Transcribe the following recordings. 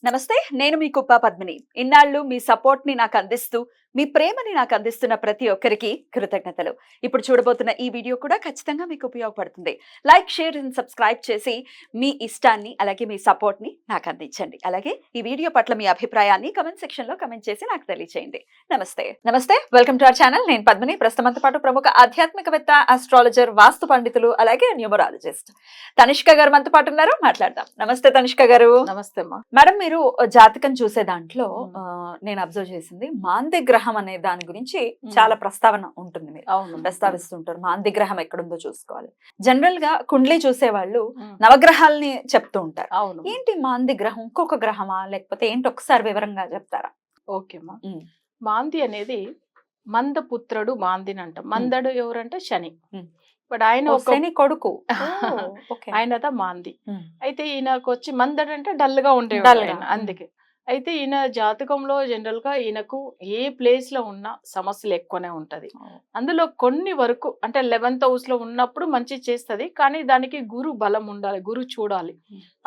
నమస్తే, నేను మీ కుప్ప పద్మిని. ఇన్నాళ్ళు మీ సపోర్ట్‌ని నాకు అందిస్తూ, మీ ప్రేమని నాకు అందిస్తున్న ప్రతి ఒక్కరికి కృతజ్ఞతలు. ఇప్పుడు చూడబోతున్న ఈ వీడియో కూడా ఖచ్చితంగా మీకు ఉపయోగపడుతుంది. లైక్, షేర్ అండ్ సబ్స్క్రైబ్ చేసి మీ ఇష్టాన్ని అలాగే మీ సపోర్ట్‌ని నాకు అందించండి. అలాగే ఈ వీడియో పట్ల మీ అభిప్రాయాన్ని కామెంట్ సెక్షన్‌లో కామెంట్ చేసి నాకు తెలియజేయండి. నమస్తే. Welcome to our channel. నేను పద్మిని. ప్రస్తుతంతో పాటు ప్రముఖ ఆధ్యాత్మికవేత్త, ఆస్ట్రాలజర్, వాస్తు పండితులు అలాగే న్యూమరాలజిస్ట్ తనిష్క గారు మనతో పాటు ఉన్నారు. మాట్లాడదాం. నమస్తే తనిష్క గారు. నమస్తే అమ్మా. మేడం, మీరు జాతకం చూసే దాంట్లో నేను అబ్జర్వ్ చేసింది మాంది గ్రహం అనే దాని గురించి చాలా ప్రస్తావన ఉంటుంది. మీరు ప్రస్తావిస్తుంటారు మాంది గ్రహం ఎక్కడుందో చూసుకోవాలి. జనరల్ గా కుండ్లీ చూసే వాళ్ళు నవగ్రహాలని చెప్తూ ఉంటారు. అవును. ఏంటి మాంది గ్రహం ఇంకొక గ్రహమా లేకపోతే ఏంటి, ఒకసారి వివరంగా చెప్తారా? ఓకే అమ్మా. మాంది అనేది మందపుత్రుడు మాందిని అంటాం. మందడు ఎవరంటే శని. బట్ ఆయన ఒక శని కొడుకు. ఆయనదా మాంది. అయితే ఈయనకు వచ్చి మందడు అంటే డల్ గా ఉండేవాడు ఆయన. అందుకే అయితే ఈయన జాతకంలో జనరల్ గా ఈయనకు ఏ ప్లేస్ లో ఉన్న సమస్యలు ఎక్కువనే ఉంటది. అందులో కొన్ని వరకు అంటే 11th హౌస్ లో ఉన్నప్పుడు మంచి చేస్తది, కానీ దానికి గురు బలం ఉండాలి, గురు చూడాలి,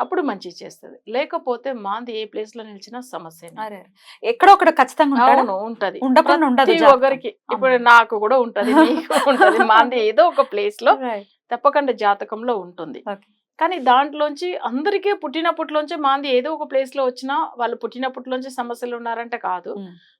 అప్పుడు మంచి చేస్తది. లేకపోతే మాంది ఏ ప్లేస్ లో నిలిచినా సమస్య ఎక్కడో ఒకటి ఖచ్చితంగా ఉంటది. ఒకరికి ఇప్పుడు నాకు కూడా ఉంటది, నీకు ఉంటది. మాంది ఏదో ఒక ప్లేస్ లో తప్పకుండా జాతకంలో ఉంటుంది. కానీ దాంట్లోంచి అందరికీ పుట్టినప్పట్లోంచి మాంది ఏదో ఒక ప్లేస్ లో వచ్చినా వాళ్ళు పుట్టినప్పట్లోంచి సమస్యలు ఉన్నారంటే కాదు.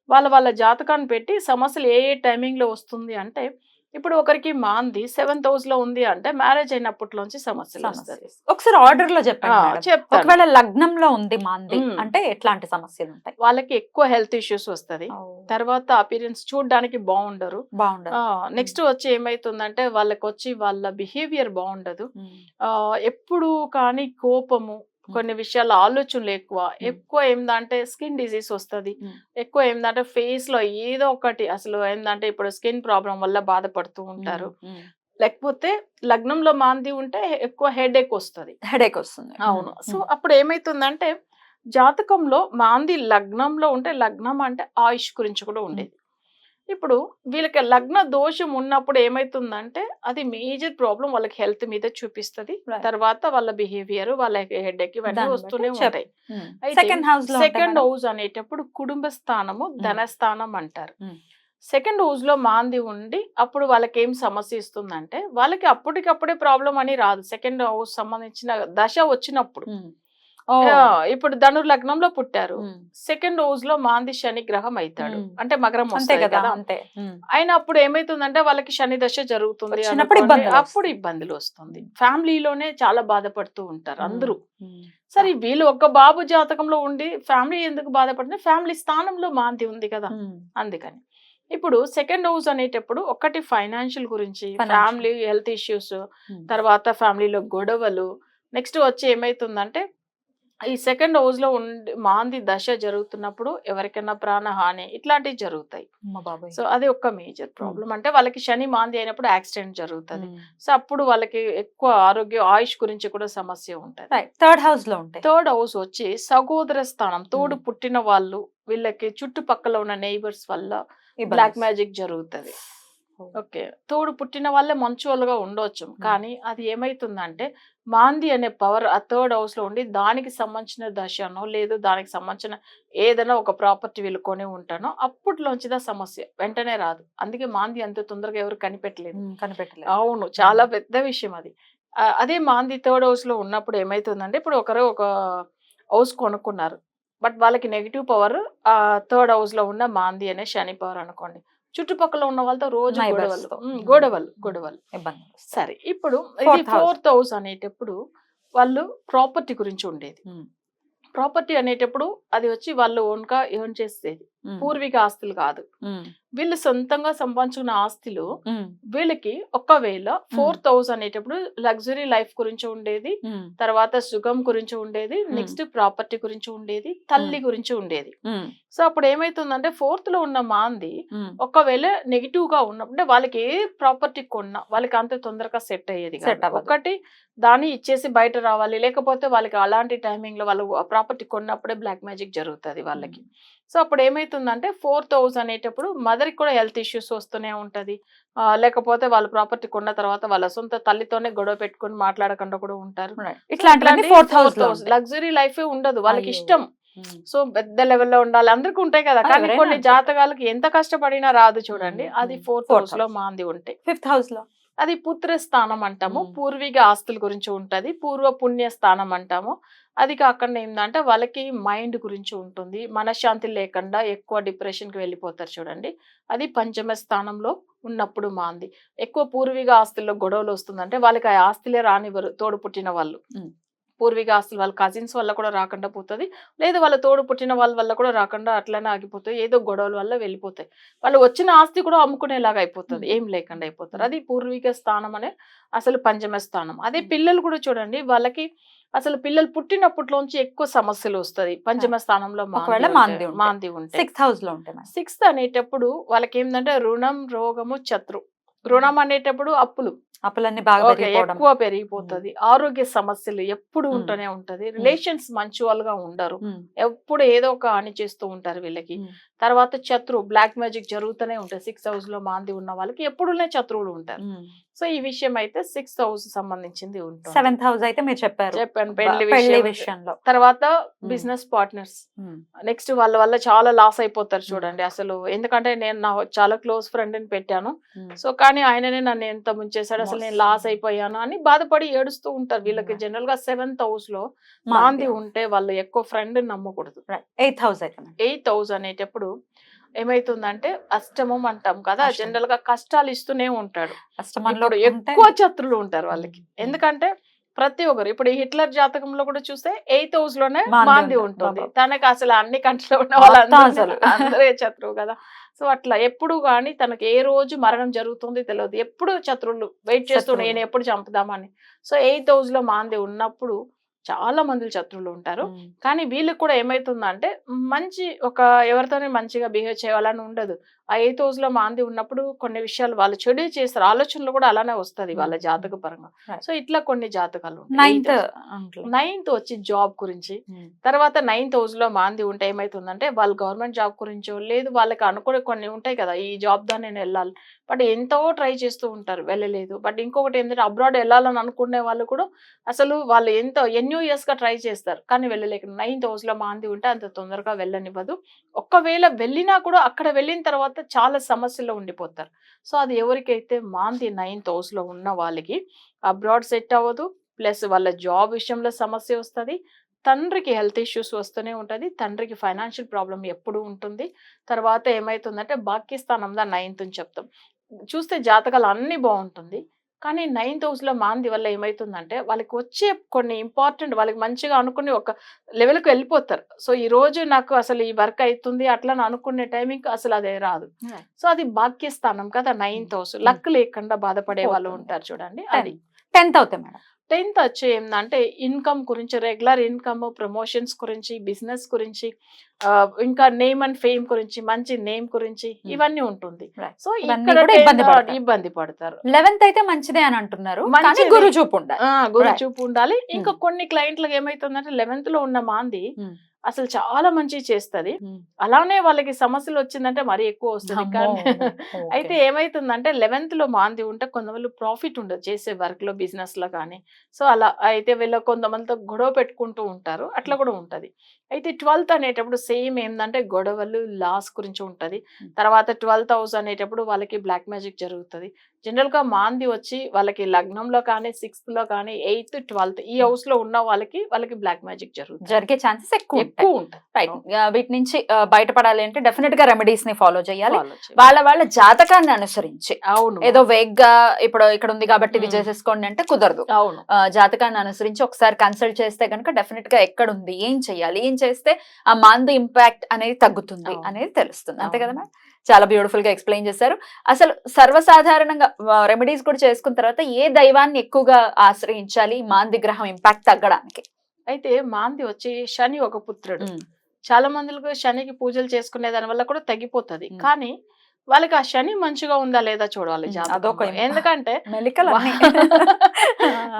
వాళ్ళ జాతకాన్ని పెట్టి సమస్యలు ఏ టైమింగ్ లో వస్తుంది అంటే, ఇప్పుడు ఒకరికి మాంది 7th హౌస్ లో ఉంది అంటే మ్యారేజ్ అయినప్పట్లోంచి సమస్యలు వస్తాయి. ఒకసారి ఆర్డర్ లో చెప్పండి. ఒకవేళ లగ్నంలో ఉంది మాంది అంటే ఎట్లాంటి సమస్యలు ఉంటాయి? వాళ్ళకి ఎక్కువ హెల్త్ ఇష్యూస్ వస్తది. తర్వాత అపిరెన్స్ చూడడానికి బాగుండరు. నెక్స్ట్ వచ్చి ఏమైతుందంటే వాళ్ళకి వచ్చి వాళ్ళ బిహేవియర్ బాగుండదు. ఎప్పుడు కానీ కోపము, కొన్ని విషయాల ఆలోచనలు ఎక్కువ ఏందంటే స్కిన్ డిజీజ్ వస్తుంది. ఎక్కువ ఏందంటే ఫేస్ లో ఏదో ఒకటి అసలు ఏందంటే ఇప్పుడు స్కిన్ ప్రాబ్లం వల్ల బాధపడుతూ ఉంటారు. లేకపోతే లగ్నంలో మాంది ఉంటే ఎక్కువ హెడేక్ వస్తుంది. అవును. సో అప్పుడు ఏమైతుందంటే జాతకంలో మాంది లగ్నంలో ఉంటే, లగ్నం అంటే ఆయుష్ గురించి కూడా ఉండేది. ఇప్పుడు వీళ్ళకి లగ్న దోషం ఉన్నప్పుడు ఏమైతుందంటే అది మేజర్ ప్రాబ్లం వాళ్ళకి హెల్త్ మీద చూపిస్తుంది. తర్వాత వాళ్ళ బిహేవియర్, వాళ్ళ హెడేక్ ఇవన్నీ వస్తూనే ఉంటాయి. సెకండ్ హౌస్ అనేటప్పుడు కుటుంబ స్థానము, ధనస్థానం అంటారు. సెకండ్ హౌస్ లో మాంది ఉండి అప్పుడు వాళ్ళకి ఏం సమస్య ఇస్తుందంటే, వాళ్ళకి అప్పటికప్పుడే ప్రాబ్లం అని రాదు. సెకండ్ హౌస్ సంబంధించిన దశ వచ్చినప్పుడు, ఇప్పుడు ధను లగ్నంలో పుట్టారు, సెకండ్ హౌస్ లో మాంది శని గ్రహం అవుతాడు అంటే మకరం వస్తాయి కదా. అయినా అప్పుడు ఏమైతుందంటే వాళ్ళకి శని దశ జరుగుతుంది, అప్పుడు ఇబ్బందులు వస్తుంది. ఫ్యామిలీలోనే చాలా బాధపడుతూ ఉంటారు అందరూ. సరే వీళ్ళు ఒక బాబు జాతకంలో ఉండి ఫ్యామిలీ ఎందుకు బాధపడుతుంది? ఫ్యామిలీ స్థానంలో మాంది ఉంది కదా, అందుకని. ఇప్పుడు సెకండ్ హౌస్ అనేటప్పుడు ఒకటి ఫైనాన్షియల్ గురించి, ఫ్యామిలీ హెల్త్ ఇష్యూస్, తర్వాత ఫ్యామిలీలో గొడవలు. నెక్స్ట్ వచ్చి ఏమైతుందంటే ఈ సెకండ్ హౌస్ లో ఉండి మాంది దశ జరుగుతున్నప్పుడు ఎవరికైనా ప్రాణహాని ఇట్లాంటివి జరుగుతాయి. సో అది ఒక మేజర్ ప్రాబ్లం. అంటే వాళ్ళకి శని మాంది అయినప్పుడు యాక్సిడెంట్ జరుగుతుంది. సో అప్పుడు వాళ్ళకి ఎక్కువ ఆరోగ్య ఆయుష్ గురించి కూడా సమస్య ఉంటుంది. థర్డ్ హౌస్ వచ్చి సహోదర స్థానం, తోడు పుట్టిన వాళ్ళు, వీళ్ళకి చుట్టుపక్కల ఉన్న నైబర్స్ వల్ల బ్లాక్ మ్యాజిక్ జరుగుతుంది. ఓకే, తోడు పుట్టిన వాళ్ళే మంచోళ్ళుగా ఉండొచ్చు, కానీ అది ఏమైతుందంటే మాంది అనే పవర్ ఆ థర్డ్ హౌస్ లో ఉండి దానికి సంబంధించిన దశనో లేదు దానికి సంబంధించిన ఏదైనా ఒక ప్రాపర్టీ వీళ్ళుకొని ఉంటానో అప్పట్లోంచిదా సమస్య వెంటనే రాదు. అందుకే మాంది అంత తొందరగా ఎవరు కనిపెట్టలేదు. అవును, చాలా పెద్ద విషయం అది. అదే మాంది థర్డ్ హౌస్ లో ఉన్నప్పుడు ఏమైతుందంటే, ఇప్పుడు ఒకరు ఒక హౌస్ కొనుక్కున్నారు, బట్ వాళ్ళకి నెగిటివ్ పవర్ ఆ థర్డ్ హౌస్ లో ఉన్న మాంది అనే శని పవర్ అనుకోండి. చుట్టుపక్కల ఉన్న వాళ్ళతో రోజు గొడవలు. సరే, ఇప్పుడు ఇది 4th హౌస్ అనేటప్పుడు వాళ్ళు ప్రాపర్టీ గురించి ఉండేది. ప్రాపర్టీ అనేటప్పుడు అది వచ్చి వాళ్ళు ఓన్గా ఎర్న్ చేసేది, పూర్వీక ఆస్తులు కాదు. వీళ్ళు సొంతంగా సంపాదించుకున్న ఆస్తులు వీళ్ళకి ఒకవేళ 4th హౌస్ అనేటప్పుడు లగ్జరీ లైఫ్ గురించి ఉండేది, తర్వాత సుఖం గురించి ఉండేది, నెక్స్ట్ ప్రాపర్టీ గురించి ఉండేది, తల్లి గురించి ఉండేది. సో అప్పుడు ఏమైతుందంటే 4th లో ఉన్న మాంది ఒకవేళ నెగిటివ్ గా ఉన్నప్పుడు వాళ్ళకి ఏ ప్రాపర్టీ కొన్నా వాళ్ళకి అంత తొందరగా సెట్ అయ్యేది కాదు. ఒకటి దాన్ని ఇచ్చేసి బయట రావాలి, లేకపోతే వాళ్ళకి అలాంటి టైమింగ్ లో వాళ్ళు ప్రాపర్టీ కొన్నప్పుడే బ్లాక్ మ్యాజిక్ జరుగుతుంది వాళ్ళకి. సో అప్పుడు ఏమైతుందంటే 4th హౌస్ అనేటప్పుడు మదర్ కి కూడా హెల్త్ ఇష్యూస్ వస్తూనే ఉంటది. లేకపోతే వాళ్ళ ప్రాపర్టీ కొన్న తర్వాత వాళ్ళ సొంత తల్లితోనే గొడవ పెట్టుకుని మాట్లాడకుండా కూడా ఉంటారు. లగ్జరీ లైఫ్ ఉండదు వాళ్ళకి. ఇష్టం సో పెద్ద లెవెల్లో ఉండాలి, అందరికి ఉంటాయి కదా. కానీ ఎవరైనా కొన్ని అంతే. జాతకాలకి ఎంత కష్టపడినా రాదు చూడండి. అది ఫోర్త్ హౌస్ లో మాంది ఉంటే ఫిఫ్త్ హౌస్ లో అది పుత్ర స్థానం అంటాము. పూర్వీక ఆస్తుల గురించి ఉంటది, పూర్వ పుణ్య స్థానం అంటాము. అది కాకుండా ఏంటంటే వాళ్ళకి మైండ్ గురించి ఉంటుంది, మనశ్శాంతి లేకుండా ఎక్కువ డిప్రెషన్ కి వెళ్ళిపోతారు చూడండి. అది పంచమ స్థానంలో ఉన్నప్పుడు మాంది. ఎక్కువ పూర్వీక ఆస్తుల్లో గొడవలు వస్తుందంటే వాళ్ళకి ఆ ఆస్తులే రానివ్వరు, తోడు పుట్టిన వాళ్ళు. పూర్వీక ఆస్తులు వాళ్ళ కజిన్స్ వల్ల కూడా రాకుండా పోతుంది, లేదు వాళ్ళ తోడు పుట్టిన వాళ్ళ వల్ల కూడా రాకుండా అట్లనే ఆగిపోతాయి, ఏదో గొడవల వల్ల వెళ్ళిపోతాయి. వాళ్ళు వచ్చిన ఆస్తి కూడా అమ్ముకునేలాగా అయిపోతుంది, ఏం లేకుండా అయిపోతారు. అది పూర్వీక స్థానం అనే అసలు పంచమ స్థానం. అదే పిల్లలు కూడా చూడండి, వాళ్ళకి అసలు పిల్లలు పుట్టినప్పట్లోంచి ఎక్కువ సమస్యలు వస్తుంది పంచమ స్థానంలో మాంది ఉంటే. సిక్స్త్ హౌస్ లో ఉంటాయి. సిక్స్త్ అనేటప్పుడు వాళ్ళకి ఏంటంటే రుణం, రోగము, శత్రు. రుణం అనేటప్పుడు అప్పులు, అప్పులన్నీ బాగా ఎక్కువ పెరిగిపోతుంది. ఆరోగ్య సమస్యలు ఎప్పుడు ఉంటూనే ఉంటది. రిలేషన్స్ మంచువల్ గా ఉండరు, ఎప్పుడు ఏదో ఒక హాని చేస్తూ ఉంటారు వీళ్ళకి. తర్వాత శత్రు, బ్లాక్ మ్యాజిక్ జరుగుతూనే ఉంటాయి. సిక్స్త్ హౌస్ లో మాంది ఉన్న వాళ్ళకి ఎప్పుడునే శత్రువులు ఉంటారు. సో ఈ విషయం అయితే సిక్స్త్ హౌస్ సంబంధించింది ఉంటుంది. సెవెంత్ హౌస్ అయితే మీరు చెప్పాను పెళ్లి విషయంలో. తర్వాత బిజినెస్ పార్ట్నర్స్, నెక్స్ట్ వాళ్ళ వల్ల చాలా లాస్ అయిపోతారు చూడండి అసలు. ఎందుకంటే నేను నా చాలా క్లోజ్ ఫ్రెండ్ ని పెట్టాను, సో కానీ ఆయననే నన్ను ఎంత ముంచేశాడు, అసలు నేను లాస్ అయిపోయాను అని బాధపడి ఏడుస్తూ ఉంటారు. వీళ్ళకి జనరల్ గా సెవెంత్ హౌస్ లో మాంది ఉంటే వాళ్ళు ఎక్కువ ఫ్రెండ్ నమ్మకూడదు. ఎయిత్ హౌస్ అయితే ఎయిత్ హౌస్ అనేటప్పుడు ఏమైతుందంటే అష్టమం అంటాం కదా, జనరల్ గా కష్టాలు ఇస్తూనే ఉంటాడు. ఇప్పుడు ఎక్కువ శత్రులు ఉంటారు వాళ్ళకి. ఎందుకంటే ప్రతి ఒక్కరు, ఇప్పుడు హిట్లర్ జాతకంలో కూడా చూస్తే ఎయిత్ హౌస్ లోనే మాంది ఉంటుంది. తనకి అసలు అన్ని కంట్రీలో ఉన్న వాళ్ళందరూ అందరే శత్రువు కదా. సో అట్లా ఎప్పుడు కానీ తనకి ఏ రోజు మరణం జరుగుతుంది తెలియదు, ఎప్పుడు శత్రువులు వెయిట్ చేస్తూ నేను ఎప్పుడు చంపుదామని. సో ఎయిత్ హౌస్ లో మాంది ఉన్నప్పుడు చాలా మంది శత్రువులు ఉంటారు. కానీ వీళ్ళకి కూడా ఏమైతుందంటే మంచి ఒక ఎవరితోనే మంచిగా బిహేవ్ చేయాలని ఉండదు. ఆ ఎయిత్ హౌస్ లో మాంది ఉన్నప్పుడు కొన్ని విషయాలు వాళ్ళు చెడు చేస్తారు, ఆలోచనలు కూడా అలానే వస్తుంది వాళ్ళ జాతక పరంగా. సో ఇట్లా కొన్ని జాతకాలు. నైన్త్ వచ్చి జాబ్ గురించి. తర్వాత నైన్త్ హౌస్ లో మాంది ఉంటే ఏమైతుందంటే వాళ్ళు గవర్నమెంట్ జాబ్ గురించో, లేదు వాళ్ళకి అనుకునే కొన్ని ఉంటాయి కదా, ఈ జాబ్ దా నేను వెళ్ళాలి, బట్ ఎంతో ట్రై చేస్తూ ఉంటారు, వెళ్ళలేదు. బట్ ఇంకొకటి ఏంటంటే అబ్రాడ్ వెళ్ళాలని అనుకునే వాళ్ళు కూడా అసలు వాళ్ళు ఎన్నో ఇయర్స్ గా ట్రై చేస్తారు కానీ వెళ్ళలేక. నైన్త్ హౌస్ లో మాంది ఉంటే అంత తొందరగా వెళ్ళనివ్వదు. ఒక్కవేళ వెళ్ళినా కూడా అక్కడ వెళ్ళిన తర్వాత చాలా సమస్యల్లో ఉండిపోతారు. సో అది ఎవరికైతే మాంది నైన్త్ హౌస్ లో ఉన్న వాళ్ళకి అబ్రాడ్ సెట్ అవ్వదు, ప్లస్ వాళ్ళ జాబ్ విషయంలో సమస్య వస్తుంది, తండ్రికి హెల్త్ ఇష్యూస్ వస్తూనే ఉంటుంది, తండ్రికి ఫైనాన్షియల్ ప్రాబ్లం ఎప్పుడు ఉంటుంది. తర్వాత ఏమైతుందంటే భాగ్యస్థానంలో నైన్త్ అని చెప్తాం. చూస్తే జాతకాలు అన్ని బాగుంటుంది, కానీ నైన్త్ హౌస్ లో మాంది వల్ల ఏమైతుందంటే వాళ్ళకి వచ్చే కొన్ని ఇంపార్టెంట్, వాళ్ళకి మంచిగా అనుకుని ఒక లెవెల్కి వెళ్ళిపోతారు. సో ఈ రోజు నాకు అసలు ఈ వర్క్ అవుతుంది అట్లా అనుకునే టైమింగ్ అసలు అదే రాదు. సో అది భాగ్యస్థానం కదా నైన్త్ హౌస్. లక్ లేకుండా బాధపడే వాళ్ళు ఉంటారు చూడండి. అది 10th అవుతాయి మేడం. 10th వచ్చి ఏంటంటే ఇన్కమ్ గురించి, రెగ్యులర్ ఇన్కమ్, ప్రమోషన్స్ గురించి, బిజినెస్ గురించి, ఇంకా నేమ్ అండ్ ఫేమ్ గురించి, మంచి నేమ్ గురించి ఇవన్నీ ఉంటుంది. సో ఇక్కడ ఇబ్బంది పడతారు. 11th అయితే మంచిదే అని అంటున్నారు, గురు చూపు ఉండాలి. ఇంకా కొన్ని క్లయింట్లకు ఏమైతుందంటే 11th లో ఉన్న మాంది అసలు చాలా మంచి చేస్తుంది, అలానే వాళ్ళకి సమస్యలు వచ్చిందంటే మరీ ఎక్కువ వస్తుంది. కానీ అయితే ఏమైతుందంటే 11th లో మాంది ఉంటే కొంతమంది ప్రాఫిట్ ఉండదు చేసే వర్క్ లో, బిజినెస్ లో కానీ. సో అలా అయితే వీళ్ళు కొంతమందితో గొడవ పెట్టుకుంటూ ఉంటారు, అట్లా కూడా ఉంటది. అయితే 12th అనేటప్పుడు సేమ్ ఏంటంటే గొడవలు, లాస్ గురించి ఉంటది. తర్వాత 12th హౌస్ అనేటప్పుడు వాళ్ళకి బ్లాక్ మ్యాజిక్ జరుగుతుంది. జనరల్ గా మాంది వచ్చి వాళ్ళకి లగ్నంలో కానీ, 6th లో కానీ, 8th, 12th ఈ హౌస్ లో ఉన్న వాళ్ళకి బ్లాక్ మ్యాజిక్ జరిగే ఛాన్సెస్ ఎక్కువ ఉంటాయి. వీటి నుంచి బయటపడాలి అంటే డెఫినెట్ గా రెమెడీస్ ని ఫాలో చేయాలి, వాళ్ళ జాతకాన్ని అనుసరించి. అవును, ఏదో వేగ్ గా ఇప్పుడు ఇక్కడ ఉంది కాబట్టి ఇది చేసేసుకోండి అంటే కుదరదు. అవును, జాతకాన్ని అనుసరించి ఒకసారి కన్సల్ట్ చేస్తే కనుక డెఫినెట్ గా ఎక్కడ ఉంది, ఏం చెయ్యాలి, ఏం చేస్తే ఆ మాంది ఇంపాక్ట్ అనేది తగ్గుతుంది అనేది తెలుస్తుంది. అంతే కదా మేడం? చాలా బ్యూటిఫుల్ గా ఎక్స్ప్లెయిన్ చేశారు. అసలు సర్వసాధారణంగా రెమెడీస్ కూడా చేసుకున్న తర్వాత ఏ దైవాన్ని ఎక్కువగా ఆశ్రయించాలి మాంది గ్రహం ఇంపాక్ట్ తగ్గడానికి? అయితే మాంది వచ్చి శని ఒక పుత్రుడు. చాలా మందికి శనికి పూజలు చేసుకునే దాని వల్ల కూడా తగ్గిపోతుంది. కానీ వాళ్ళకి ఆ శని మంచిగా ఉందా లేదా చూడాలి జాతకంలో. ఎందుకంటే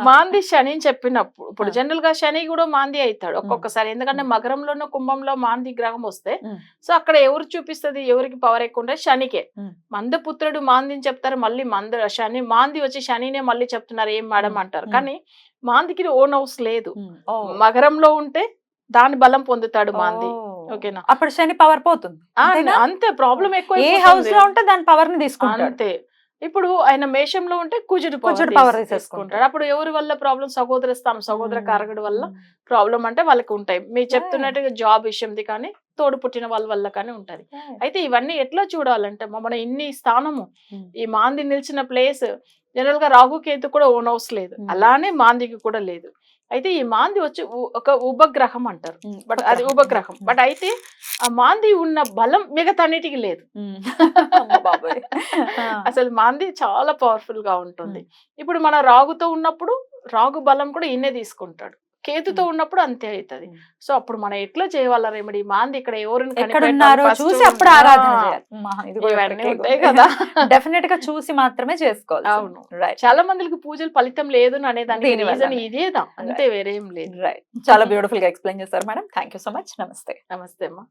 మాంది శని చెప్పినప్పుడు ఇప్పుడు జనరల్ గా శని కూడా మాంది అవుతాడు ఒక్కొక్కసారి. ఎందుకంటే మకరంలోనూ కుంభంలో మాంది గ్రహం వస్తే సో అక్కడ ఎవరు చూపిస్తుంది, ఎవరికి పవర్ ఎక్కువ ఉంటే శనికే. మందపుత్రుడు మాందిని చెప్తారు, మళ్ళీ శని మాంది వచ్చి శనినే మళ్ళీ చెప్తున్నారు ఏం మేడం అంటారు. కానీ మాందికి ఓన్ హౌస్ లేదు, మకరంలో ఉంటే దాని బలం పొందుతాడు మాంది. ఓకేనా? అప్పుడు శని పవర్ పోతుంది. అంతేనా? అంతే, ప్రాబ్లం ఎక్కువ ఏ హౌస్ లో ఉంటే దాని పవర్ ని తీసుకుంటాడు. అంతే. ఇప్పుడు ఆయన మేషంలో ఉంటే కుజుడు పవర్ తీసుకుంటాడు. అప్పుడు ఎవరి వల్ల ప్రాబ్లం? సహోదర స్థానం, సహోదర కారకుడు వల్ల ప్రాబ్లం అంటే వాళ్ళకి ఉంటాయి. మీరు చెప్తున్నట్టుగా జాబ్ విషయంది కానీ తోడు పుట్టిన వాళ్ళ వల్ల కానీ ఉంటది. అయితే ఇవన్నీ ఎట్లా చూడాలంటే మన ఇన్ని స్థానము, ఈ మాంది నిలిచిన ప్లేస్ జనరల్ గా రాహుకేతు కూడా ఓన్ హౌస్ లేదు, అలానే మాందికి కూడా లేదు. అయితే ఈ మాంది వచ్చి ఒక ఉపగ్రహం అంటారు, బట్ అది ఉపగ్రహం. బట్ అయితే ఆ మాంది ఉన్న బలం మిగతా అన్నిటికీ లేదు. అసలు మాంది చాలా పవర్ఫుల్ గా ఉంటుంది. ఇప్పుడు మన రాగుతో ఉన్నప్పుడు రాగు బలం కూడా ఇన్నే తీసుకుంటాడు, కేతుతో ఉన్నప్పుడు అంతే అవుతుంది. సో అప్పుడు మనం ఎట్లా చేయాల రెమెడీ? మాంది ఇక్కడ ఎవరిని చూసి అప్పుడు ఆరాధన ఉంటాయి కదా, డెఫినెట్ గా చూసి మాత్రమే చేసుకోవాలి. అవును, చాలా మందికి పూజలు ఫలితం లేదు అనేదానికి రీజన్ ఇదేదా, అంతే, వేరేం లేదు. రైట్, చాలా బ్యూటిఫుల్ గా ఎక్స్ప్లెయిన్ చేశారు madam. Thank you so much. నమస్తే. నమస్తే అమ్మా.